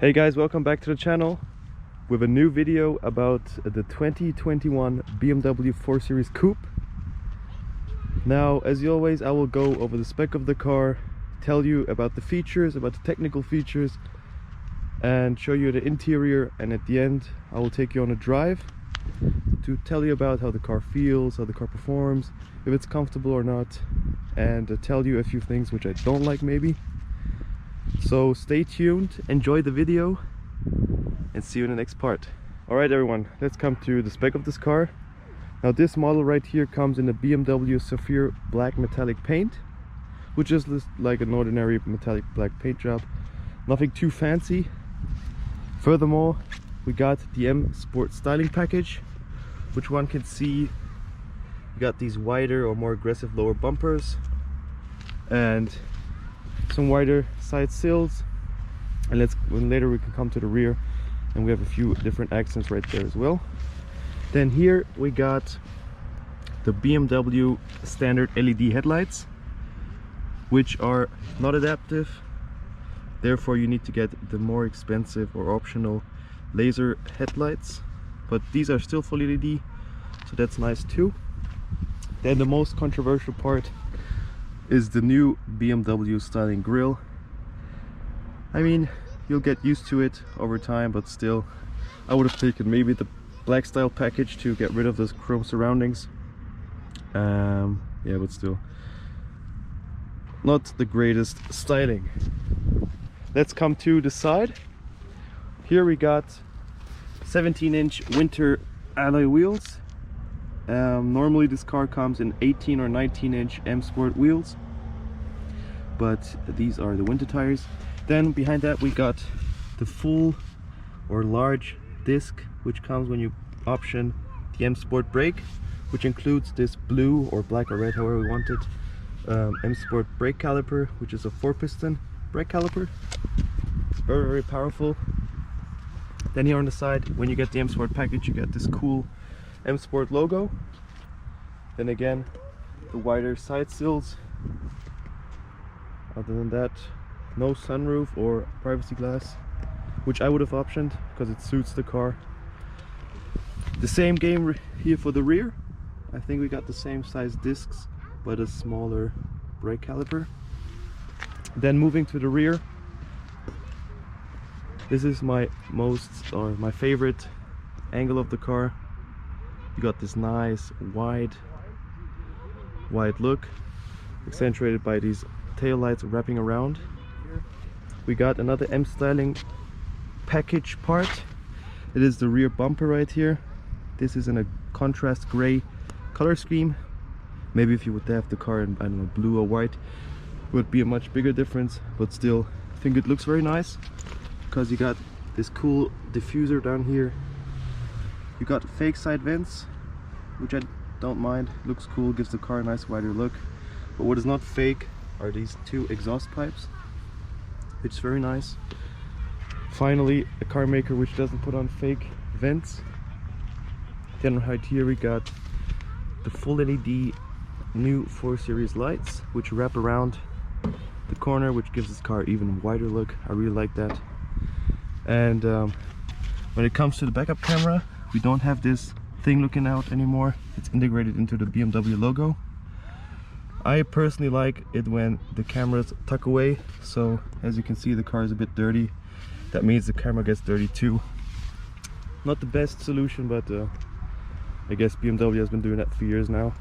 Hey guys, welcome back to the channel with a new video about the 2021 BMW 4 Series Coupe. Now, as always, I will go over the spec of the car, tell you about the features, about the technical features, and show you the interior, and at the end I will take you on a drive to tell you about how the car feels, how the car performs, if it's comfortable or not, and tell you a few things which I don't like maybe. So stay tuned, enjoy the video, and see you in the next part. Alright everyone, let's come to the spec of this car. Now this model right here comes in the BMW Sapphire black metallic paint, which is like an ordinary metallic black paint job, nothing too fancy. Furthermore, we got the M Sport styling package, which one can see. We got these wider or more aggressive lower bumpers and some wider side sills, and later we can come to the rear and we have a few different accents right there as well. Then here we got the BMW standard LED headlights, which are not adaptive, therefore you need to get the more expensive or optional laser headlights, but these are still full LED, so that's nice too. Then the most controversial part is the new BMW styling grille. I mean, you'll get used to it over time, but still I would have taken maybe the black style package to get rid of those chrome surroundings. Yeah, but still not the greatest styling. Let's come to the side. Here we got 17-inch winter alloy wheels. Normally this car comes in 18 or 19-inch M Sport wheels, but these are the winter tires. Then behind that we got the full or large disc, which comes when you option the M Sport brake, which includes this blue or black or red, however we want it, M Sport brake caliper, which is a 4-piston brake caliper. Very, very powerful. Then here on the side, when you get the M Sport package, you get this cool M Sport logo. Then again, the wider side sills. Other than that, no sunroof or privacy glass, which I would have optioned because it suits the car. The same game here for the rear. I think we got the same size discs but a smaller brake caliper. Then moving to the rear, this is my favorite angle of the car. You got this nice wide look, accentuated by these tail lights wrapping around. We got another M styling package part. It is the rear bumper right here. This is in a contrast gray color scheme. Maybe if you would have the car in, I don't know, blue or white, it would be a much bigger difference, but still I think it looks very nice because you got this cool diffuser down here. You got fake side vents, which I don't mind, looks cool, gives the car a nice wider look. But what is not fake are these two exhaust pipes, which is very nice. Finally, a car maker which doesn't put on fake vents. Then right here we got the full LED new 4 Series lights, which wrap around the corner, which gives this car even wider look. I really like that. And when it comes to the backup camera, we don't have this thing looking out anymore. It's integrated into the BMW logo. I personally like it when the cameras tuck away, so as you can see the car is a bit dirty. That means the camera gets dirty too. Not the best solution, but I guess BMW has been doing that for years now.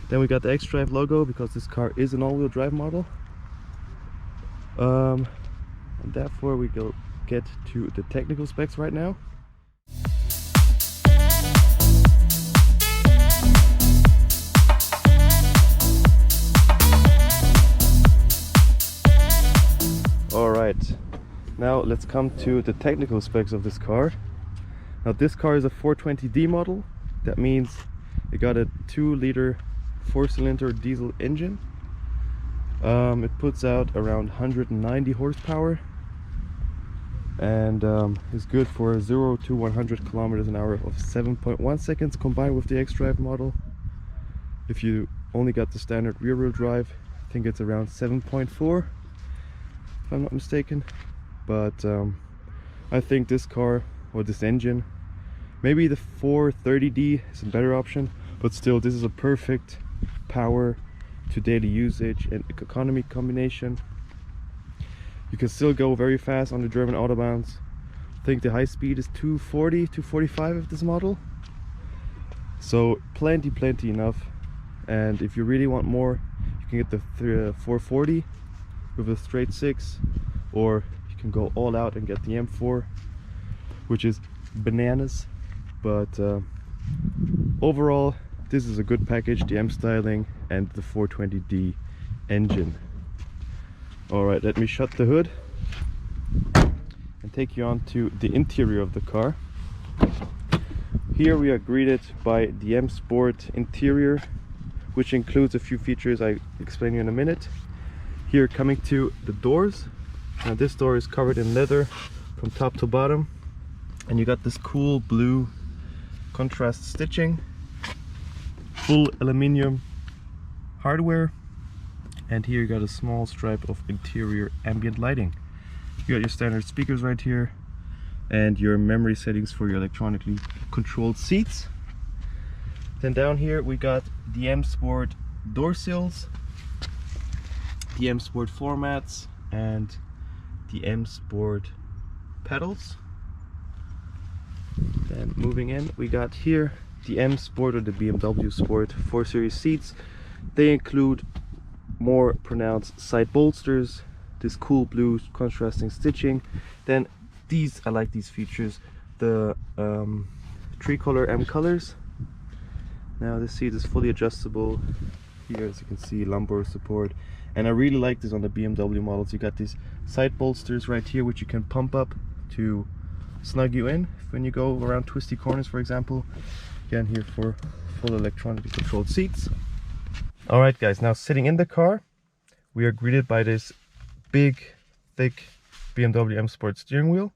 Then we got the X-Drive logo because this car is an all-wheel drive model. And therefore we get to the technical specs right now. Alright, now let's come to the technical specs of this car. Now this car is a 420D model. That means it got a 2-liter 4-cylinder diesel engine. It puts out around 190 horsepower and is good for 0 to 100 kilometers an hour of 7.1 seconds, combined with the X-Drive model. If you only got the standard rear-wheel drive, I think it's around 7.4 if I'm not mistaken. But I think this car, or this engine, maybe the 430D is a better option, but still this is a perfect power to daily usage and economy combination. You can still go very fast on the German autobahns. I think the high speed is 240, 245 of this model. So plenty enough. And if you really want more, you can get the 440 with a straight 6, or you can go all out and get the M4, which is bananas. But overall, this is a good package, the M styling and the 420D engine. Alright, let me shut the hood and take you on to the interior of the car. Here we are greeted by the M Sport interior, which includes a few features I explain you in a minute. Here, coming to the doors. Now this door is covered in leather from top to bottom, and you got this cool blue contrast stitching, full aluminium hardware, and here you got a small stripe of interior ambient lighting. You got your standard speakers right here, and your memory settings for your electronically controlled seats. Then down here we got the M Sport door sills, the M Sport floor mats, and the M Sport pedals. Then moving in, we got here the M Sport, or the BMW Sport 4 Series seats. They include more pronounced side bolsters, this cool blue contrasting stitching. Then these, I like these features, the tricolor M colors. Now this seat is fully adjustable. Here, as you can see, lumbar support, and I really like this on the BMW models. You got these side bolsters right here, which you can pump up to snug you in when you go around twisty corners, for example. Again, here for full electronically controlled seats. Alright guys, now sitting in the car, we are greeted by this big, thick BMW M Sport steering wheel.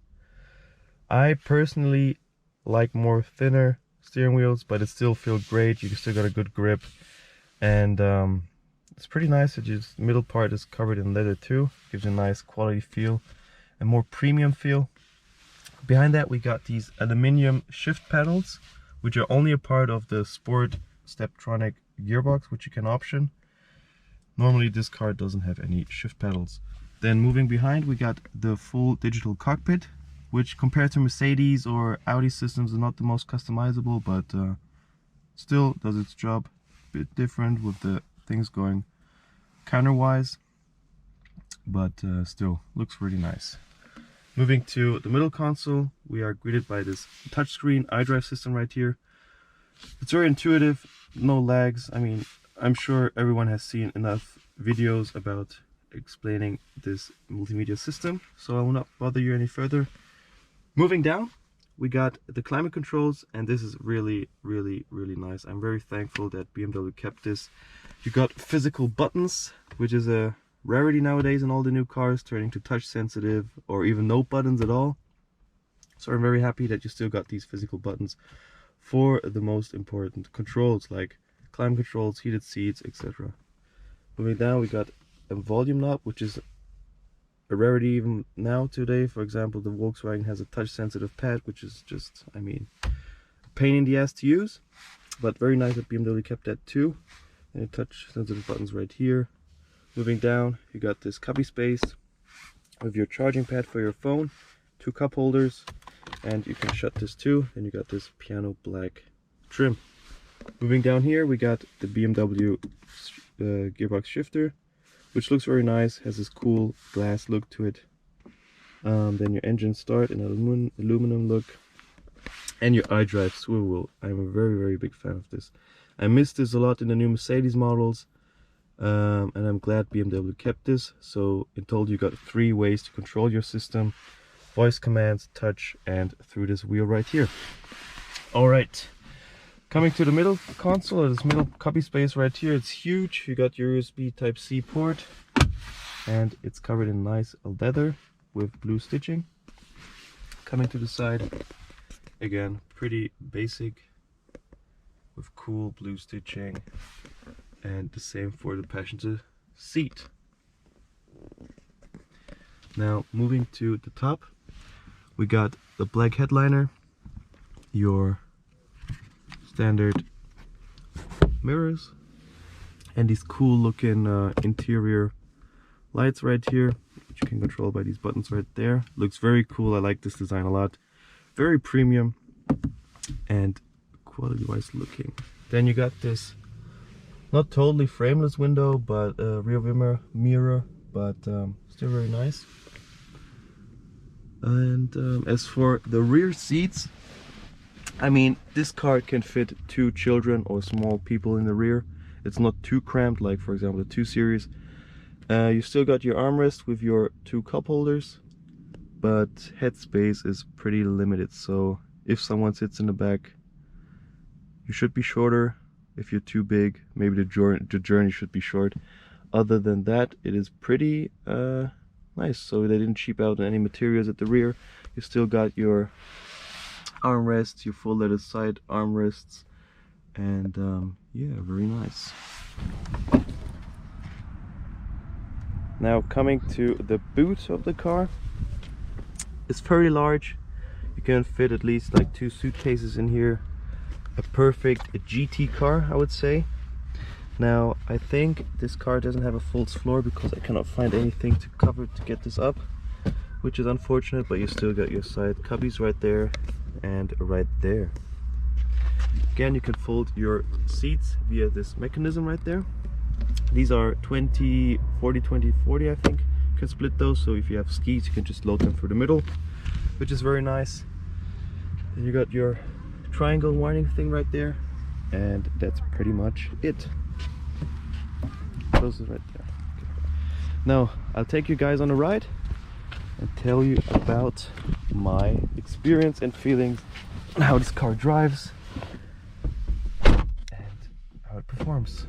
I personally like more thinner steering wheels, but it still feels great. You still got a good grip, and it's pretty nice that the middle part is covered in leather too. Gives you a nice quality feel and more premium feel. Behind that we got these aluminium shift pedals, which are only a part of the Sport Steptronic gearbox, which you can option. Normally this car doesn't have any shift pedals. Then moving behind, we got the full digital cockpit, which compared to Mercedes or Audi systems is not the most customizable, but still does its job. A bit different with the things going counterwise, but still looks really nice. Moving to the middle console, we are greeted by this touchscreen iDrive system right here. It's very intuitive, no lags. I mean, I'm sure everyone has seen enough videos about explaining this multimedia system, so I will not bother you any further. Moving down, we got the climate controls, and this is really nice. I'm very thankful that BMW kept this. You got physical buttons, which is a rarity nowadays in all the new cars, turning to touch sensitive or even no buttons at all. So I'm very happy that you still got these physical buttons for the most important controls like climate controls, heated seats, etc. Moving down, we got a volume knob, which is a rarity even now today. For example, the Volkswagen has a touch sensitive pad, which is just, I mean, a pain in the ass to use, but very nice that BMW kept that too. And touch sensitive buttons right here. Moving down, you got this cubby space with your charging pad for your phone, 2 cup holders, and you can shut this too. Then you got this piano black trim. Moving down here, we got the BMW gearbox shifter, which looks very nice, has this cool glass look to it. Then your engine start in an aluminum look, and your iDrive swivel wheel. I'm a very big fan of this. I miss this a lot in the new Mercedes models, and I'm glad BMW kept this. So in total you got 3 ways to control your system: voice commands, touch, and through this wheel right here. Alright, coming to the middle console, or this middle cubby space right here, it's huge. You got your USB Type-C port, and it's covered in nice leather with blue stitching. Coming to the side, again, pretty basic with cool blue stitching, and the same for the passenger seat. Now moving to the top, We got the black headliner, your standard mirrors, and these cool looking interior lights right here, which you can control by these buttons right there. Looks very cool. I like this design a lot. Very premium and quality wise looking. Then you got this not totally frameless window, but rear mirror, but still very nice. And as for the rear seats, I mean, this car can fit 2 children or small people in the rear. It's not too cramped like, for example, the 2 Series. You still got your armrest with your 2 cup holders, but headspace is pretty limited. So if someone sits in the back, you should be shorter. If you're too big, maybe the journey should be short. Other than that, it is pretty nice. So they didn't cheap out on any materials at the rear. You still got your armrests, your full leather side armrests, and yeah, very nice. Now coming to the boot of the car, it's fairly large. You can fit at least like 2 suitcases in here. A perfect GT car, I would say. Now I think this car doesn't have a false floor because I cannot find anything to cover to get this up, which is unfortunate, but you still got your side cubbies right there and right there. Again, you can fold your seats via this mechanism right there. These are 20, 40, 20, 40, I think. You can split those, so if you have skis, you can just load them through the middle, which is very nice. Then you got your triangle warning thing right there, and that's pretty much it. Close it right there. Okay. Now, I'll take you guys on a ride and tell you about my experience and feelings on how this car drives and how it performs.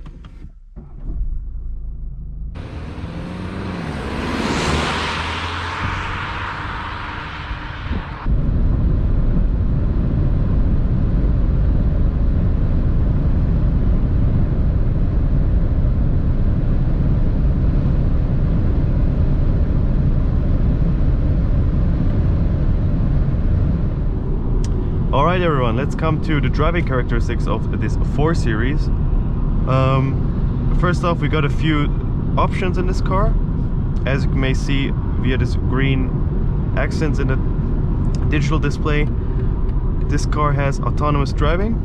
Alright everyone, let's come to the driving characteristics of this 4 Series. First off, we got a few options in this car. As you may see via this green accents in the digital display, this car has autonomous driving.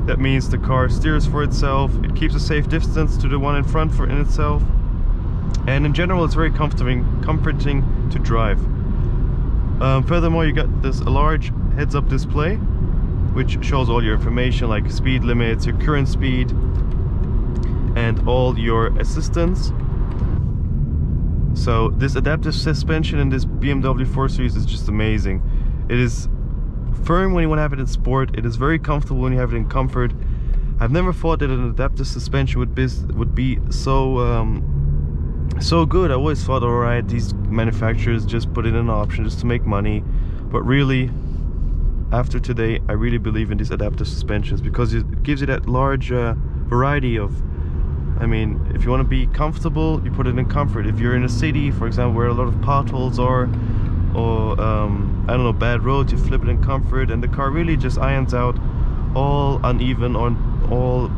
That means the car steers for itself, it keeps a safe distance to the one in front in itself, and in general it's very comforting to drive. Furthermore, you got this large heads-up display which shows all your information like speed limits, your current speed, and all your assistance. So this adaptive suspension in this BMW 4 Series is just amazing. It is firm when you want to have it in sport. It is very comfortable when you have it in comfort. I've never thought that an adaptive suspension would be so good. I always thought, alright, these manufacturers just put in an option just to make money, but really after today I really believe in these adaptive suspensions because it gives you that large variety of, I mean, if you want to be comfortable, you put it in comfort. If you're in a city, for example, where a lot of potholes are, or I don't know, bad roads, you flip it in comfort, and the car really just irons out all uneven or all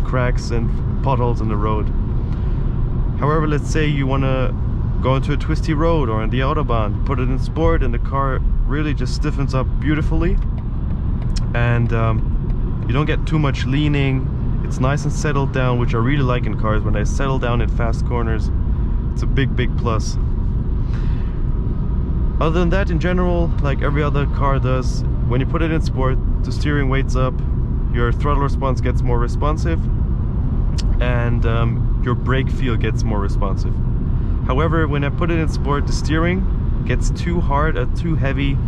cracks and potholes in the road. However, let's say you want to go into a twisty road or on the Autobahn, you put it in sport and the car really just stiffens up beautifully, and you don't get too much leaning. It's nice and settled down, which I really like in cars. When they settle down in fast corners, it's a big plus. Other than that, in general, like every other car does, when you put it in sport, the steering weights up, your throttle response gets more responsive, and your brake feel gets more responsive. However, when I put it in sport, the steering gets too hard or too heavy.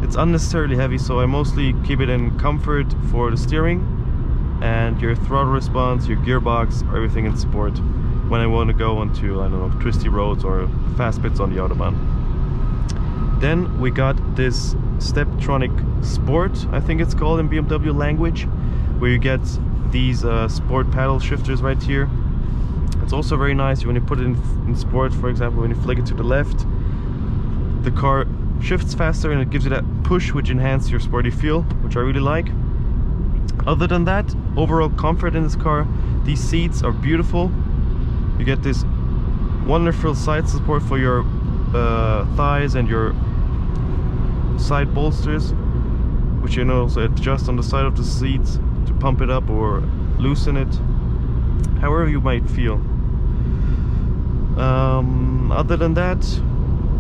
It's unnecessarily heavy, so I mostly keep it in comfort for the steering, and your throttle response, your gearbox, everything in sport when I want to go onto, I don't know, twisty roads or fast bits on the Autobahn. Then we got this Steptronic Sport, I think it's called in BMW language, where you get these sport paddle shifters right here. It's also very nice when you put it in sport. For example, when you flick it to the left, the car shifts faster and it gives you that push which enhances your sporty feel, which I really like. Other than that, overall comfort in this car, these seats are beautiful. You get this wonderful side support for your thighs and your side bolsters, which you can also adjust on the side of the seats to pump it up or loosen it, however you might feel. Other than that,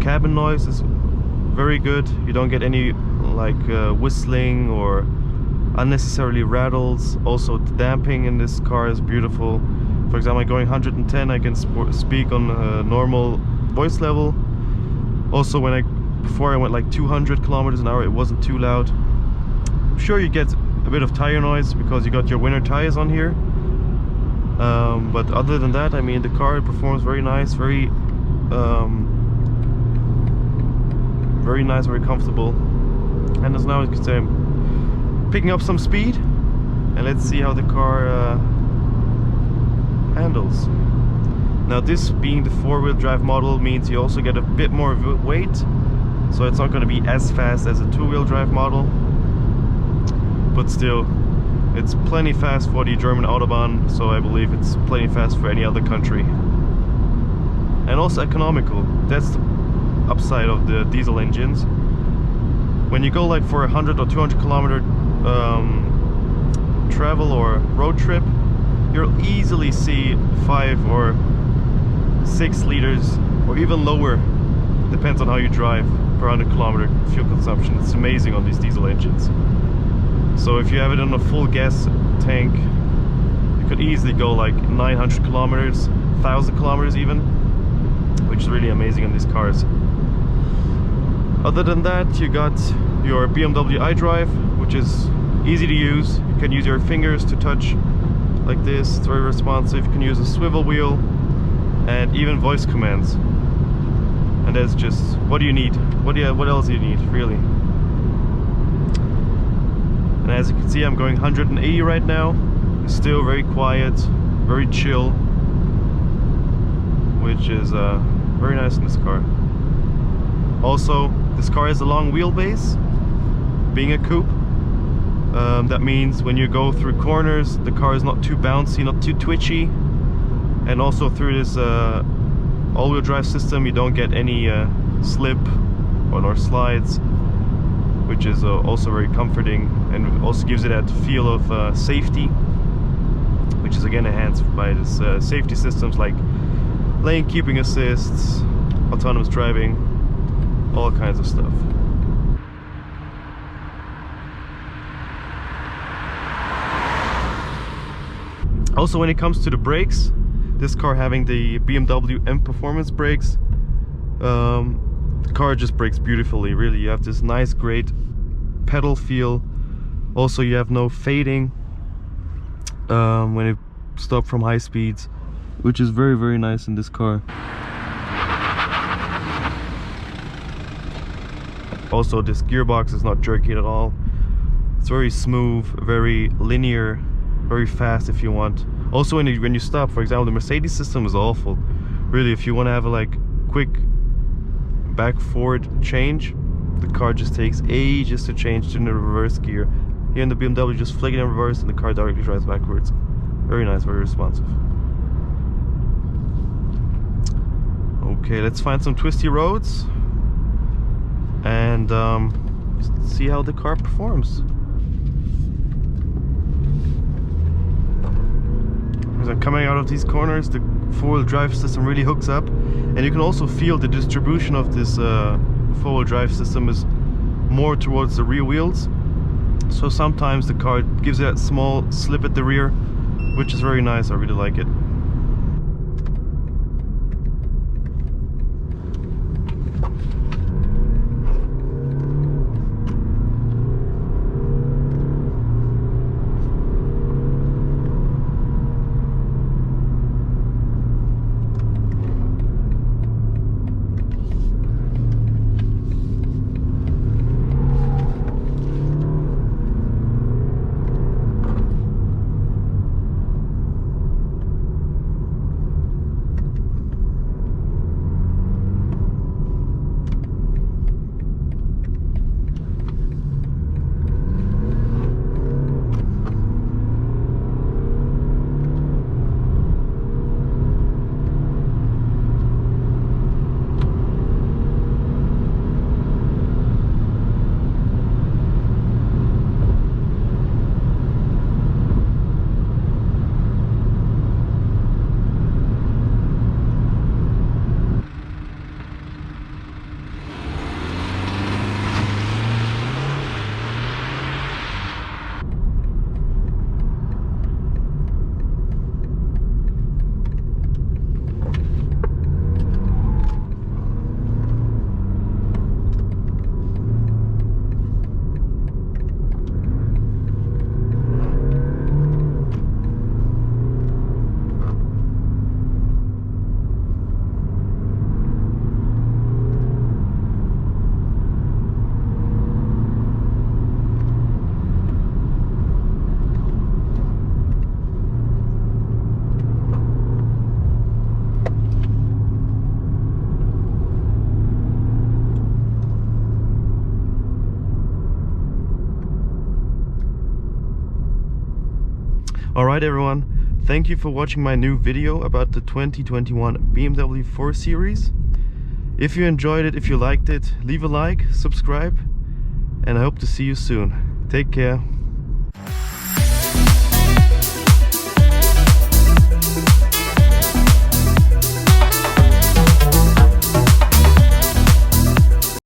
cabin noise is very good. You don't get any like whistling or unnecessarily rattles. Also, the damping in this car is beautiful. For example, going 110, I can speak on a normal voice level. Also, before I went like 200 kilometers an hour, it wasn't too loud. Sure, you get a bit of tire noise because you got your winter tires on here. But other than that, I mean, the car performs very nice, very nice, very comfortable. And as now you can say, I'm picking up some speed, and let's see how the car handles. Now, this being the four-wheel drive model means you also get a bit more weight, so it's not going to be as fast as a two-wheel drive model, but still, it's plenty fast for the German Autobahn, so I believe it's plenty fast for any other country. And also economical. That's the upside of the diesel engines. When you go like for 100 or 200 kilometer travel or road trip, you'll easily see 5 or 6 liters or even lower, depends on how you drive, per 100 kilometer fuel consumption. It's amazing on these diesel engines. So if you have it on a full gas tank, you could easily go like 900 kilometers, 1,000 kilometers even, which is really amazing on these cars. Other than that, you got your BMW iDrive, which is easy to use. You can use your fingers to touch like this. It's very responsive. You can use a swivel wheel and even voice commands. And that's just, what do you need? What else do you need, really? And as you can see, I'm going 180 right now. It's still very quiet, very chill, which is very nice in this car. Also, this car has a long wheelbase, being a coupe. That means when you go through corners, the car is not too bouncy, not too twitchy. And also through this all-wheel drive system, you don't get any slip or slides, which is also very comforting, and also gives it that feel of safety, which is again enhanced by this safety systems like lane keeping assists, autonomous driving, all kinds of stuff. Also, when it comes to the brakes, this car having the BMW M Performance brakes, the car just brakes beautifully, really. You have this nice, great pedal feel. Also, you have no fading when you stop from high speeds, which is very, very nice in this car. Also, this gearbox is not jerky at all. It's very smooth, very linear, very fast if you want. Also, when you stop, for example, the Mercedes system is awful. Really, if you want to have a quick back forward change, the car just takes ages to change to the reverse gear. Here in the BMW, just flick it in reverse and the car directly drives backwards. Very nice, very responsive. Okay, let's find some twisty roads and see how the car performs. As I'm coming out of these corners, the four-wheel drive system really hooks up, and you can also feel the distribution of this four-wheel drive system is more towards the rear wheels. So sometimes the car gives that small slip at the rear, which is very nice. I really like it. Alright everyone, thank you for watching my new video about the 2021 BMW 4 Series. If you enjoyed it, if you liked it, leave a like, subscribe, and I hope to see you soon. Take care.